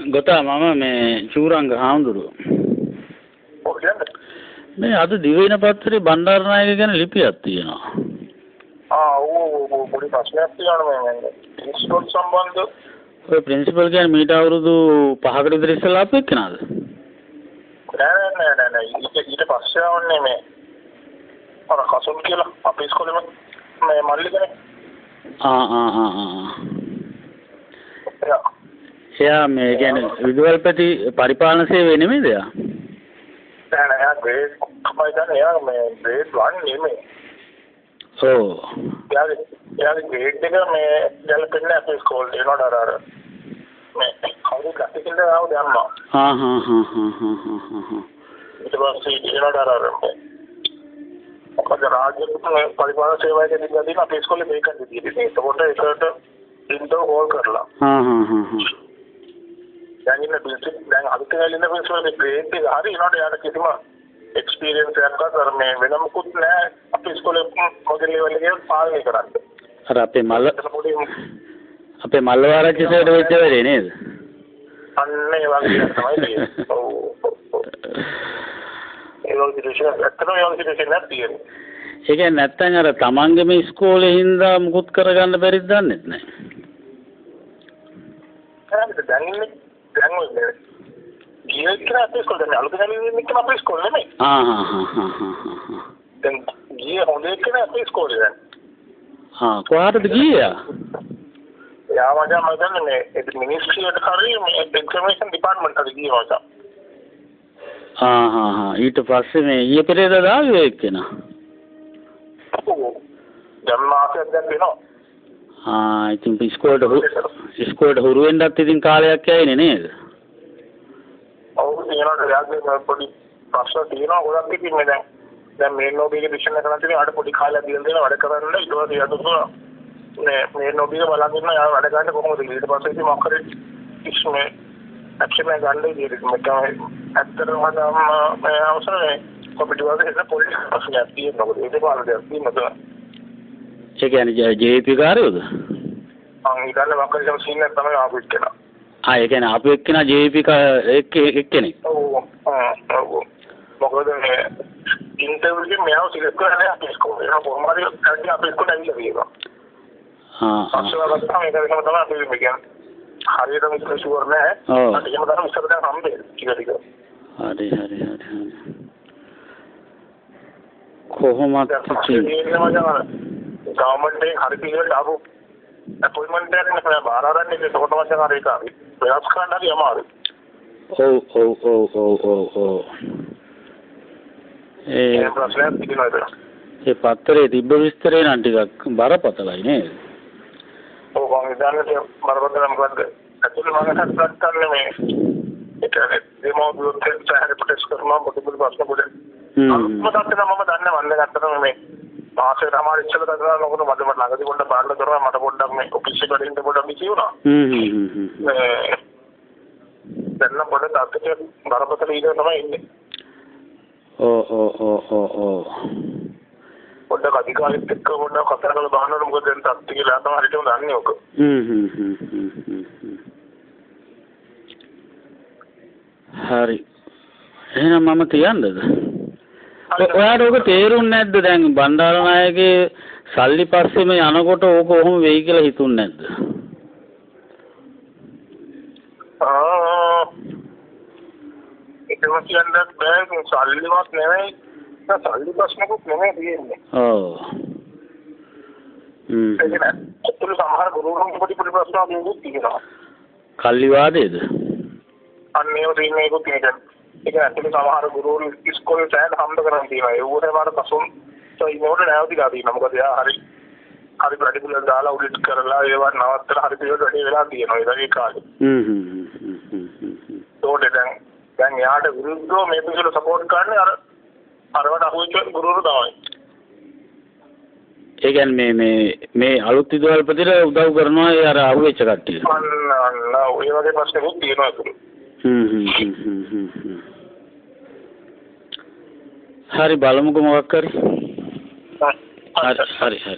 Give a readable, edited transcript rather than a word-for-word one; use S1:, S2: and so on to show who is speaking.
S1: ගොතා මම මේ චූරංග හාමුදුරුවෝ.
S2: ඔව් කියන්නේ.
S1: මේ අද දිවයින පත්‍රයේ බණ්ඩාරනායක ගැන ලිපියක් තියෙනවා.
S2: ඔව් පොඩි ප්‍රශ්නයක් තියෙනවා මම. ඉන්ස්ටිටියුට් සම්බන්ධ
S1: ඔය ප්‍රින්සිපල් කියන්නේ මීට අවුරුදු 5කට විතර ඉස්සෙල්ලා ආපු එක්කනද?
S2: නෑ. ඊට පස්සේ ආවන්නේ මේ අර කසුන් කියලා අපේ ඉස්කෝලේම මේ මල්ලි කෙනෙක්.
S1: එයා මේ කියන්නේ විදුහල්පති පරිපාලන සේවයේ නෙමෙයිද එයා?
S2: නෑ එයා ග්‍රේඩ් කොහමද දන්නේ එයා මේ ග්‍රේඩ් 1 නෙමෙයි.
S1: ඔව්.
S2: එයාගේ ග්‍රේඩ් එක මේ ගැලපෙන්නේ අපේ ඉස්කෝලේ නෝඩ අර මේ කවුරු ක්ලාසිකල් ආවද අම්මා. ඊට පස්සේ ඒනෝඩ අර මොකද රාජ්‍ය පරිපාලන සේවයේ තිබ්බදී අපේ ඉස්කෝලේ මේක දිදී. ඒකට ඒකට ඉන්ටර් හෝල් කරලා. දැන් ඉන්න බිල්ඩින් දැන් අලුත් වෙලින්න ප්‍රින්සිපල් ග්‍රේඩ් එක හරි ඒනෝට යාට කිසිම එක්ස්පීරියන්ස් එකක් අර මේ වෙන මොකුත් නැහැ අපේ ඉස්කෝලේ මොකද ලෙවල් එකේ පාලනය කරන්න.
S1: අර අපේ මල්ලවාරච්චි සයිඩ් වෙච්ච වෙලේ නේද?
S2: අන්න ඒ වගේ තමයි තියෙන්නේ. ඔව්. ඒ වගේ දෙයක් ඇත්තටම ඒ වගේ දෙයක් නැතිනේ.
S1: ඒ කියන්නේ නැත්තම් අර තමන්ගේම ඉස්කෝලේ හින්දා මුකුත් කරගන්න බැරිද දන්නේ නැහැ.
S2: දැන් ගියේ කියලා අපේ ඉස්කෝලේ දැන් අලුත් ගන්නේ ඉන්න අපේ ඉස්කෝලේ නෙමෙයි. දැන් ගියේ හොඳේ කියලා අපේ ඉස්කෝලේ දැන්.
S1: කොහාටද ගියේ?
S2: යා මම දන්නේ මේ මිනිස්ට්‍රි එකට හරි මේ එක්සමිනේෂන් ඩිපාර්ට්මන්ට් එකට ගියේ මචං.
S1: ඊට පස්සේ මේ ඊයේ පෙරේදා දාවේ එක්කෙනා.
S2: දැන් මාසයක් දැන් වෙනවා.
S1: ඉතින් ඉස්කෝලේට හුරු වෙන්නත් ඉතින් කාලයක් යයිනේ නේද?
S2: ඔව් ඒනට යාගේ පොඩි ප්‍රශ්න තියෙනවා ගොඩක් ඉතින් මේ දැන් මේ නෝබීගේ ඩිසිෂන් එක කරන් තියෙනවා අර පොඩි කාලයක් දීලා දෙනවා වැඩ කරන්න ඊට පස්සේ යතුතුන මේ නෝබීගේ බලන් ඉන්න යා වැඩ ගන්න කොහොමද ඊට පස්සේ ඉතින් මොකද ඉස්මේ ඇක්ෂන් එක ගන්න ඉතින් මේක ඇත්තටම මේ අවසරනේ කොම්පියුටර් එකේ පොඩි ප්‍රශ්නයක් තියෙනවා ඒක පාලනයක් තියෙනවා.
S1: ඒ කියන්නේ ජේපී කාර්යයද?
S2: ඊටල වකල්ලම සීන් එක තමයි ආපු එක්කෙනා.
S1: ඒ කියන්නේ ආපු එක්කෙනා ජේපී එක්කෙනෙක්.
S2: ඔව්. මොකද මේ ඉන්ටර්වියු එකේ මෙයාව සිලෙක්ට් කරන්නේ අපේ ඉස්කෝලේ. ඒක කොහොමද කරන්නේ අපේ ඉස්කෝලේ ඇවිල්ලා තියෙනවා. අසවලක් තමයි ඒක තමයි අපි කියන්නේ. හරියටම ඉස්සර ෂුවර් නෑ. ඒකම තමයි ඉස්සර දැන් හම්බෙන්නේ. ටික.
S1: හරි. කොහොමද
S2: ගවර්න්මන්ට් එකේ හරි පිළිවෙලට ආපු අපොයින්ට්මන්ට් එකක් නේ බාර ආරන්නේ ඒකට මචං අර ඒක වෙනස් කරන්න හරි අමාරුයි.
S1: ඔව්. ඒ
S2: ප්‍රශ්නයක් තියෙනවා.
S1: ඒ පත්තරේ තිබ්බ විස්තරේ නම් ටිකක් බරපතලයි නේද?
S2: ඔව් මම දන්නේ බරපතල මොකද්ද? අතුල මම හත්පත් කරන්නේ මේ ඒක දෙමෝබියොත් සහර ප්‍රොටෙක්ට් කරනවා පොඩි ප්‍රශ්න පොඩි. මම දන්නේ වන්ද ගත්තම මේ මාසෙට අමාරු ඉස්සෙල්ලා කරලා මොකද මට ළඟදී පොඩ්ඩක් බාරලා කරා මට පොඩ්ඩක් මේ ඔෆිස් එකට ඉන්න පොඩ්ඩක් කියුණා. දැන් පොඩ්ඩක් තාත්තට බරපතල ඊට තමයි ඉන්නේ.
S1: ඔව්.
S2: පොඩ්ඩක් අධිකාරිත් එක්ක පොඩ්ඩක් කතා කරලා බලන්න මොකද දැන් තාත්ත කියලා තමයි හරියටම දන්නේ ඔක.
S1: හරි. එහෙනම් මම තියන්නද? ඔයාට ඔක තේරුන්නේ නැද්ද දැන් බණ්ඩාරනායකගේ සල්ලි පස්සේ මේ යනකොට ඕක කොහොම වෙයි කියලා හිතුන්නේ නැද්ද?
S2: ඒකම කියන්නේ බෑ සල්ලිවත් නෙවෙයි සල්ලි ප්‍රශ්නකුත් නෙවෙයි තියෙන්නේ.
S1: ඔව්.
S2: ඒක ඇත්තට සමහර ගුරුවරුන් පොඩි ප්‍රශ්න අහන්නේ තියෙනවා.
S1: කල්ලි වාදයේද?
S2: අන්නේව තියෙනේකුත් තියෙනවා. ඒක ඇත්තට සමහර ගුරුවරු ඉස්කෝලේ සෑහෙන හම්බ කරන් තියෙනවා. ඒ වුණේ මාර පසුන් ඒනෝට නැවතිලා තියෙනවා. මොකද එයා හරි ප්‍රැක්ටිකල් දාලා උඩට කරලා ඒවා නවත්තලා හරි පිළිවෙල වැඩි වෙලා තියෙනවා. ඒ වගේ කාලේ. දැන් යාට විරුද්ධව මේ පිළිවෙල සපෝට් කරන්නේ අරවට අහුවෙච්ච ගුරුවරු තමයි.
S1: ඒ කියන්නේ මේ අලුත් විදුහල්පතිට උදව් කරනවා ඒ අර අහුවෙච්ච කට්ටිය.
S2: අන්න ඔය වගේ ප්‍රශ්නකුත් තියෙනවා ඒක.
S1: හරි බලමුකෝ මොකක් හරි. හරි.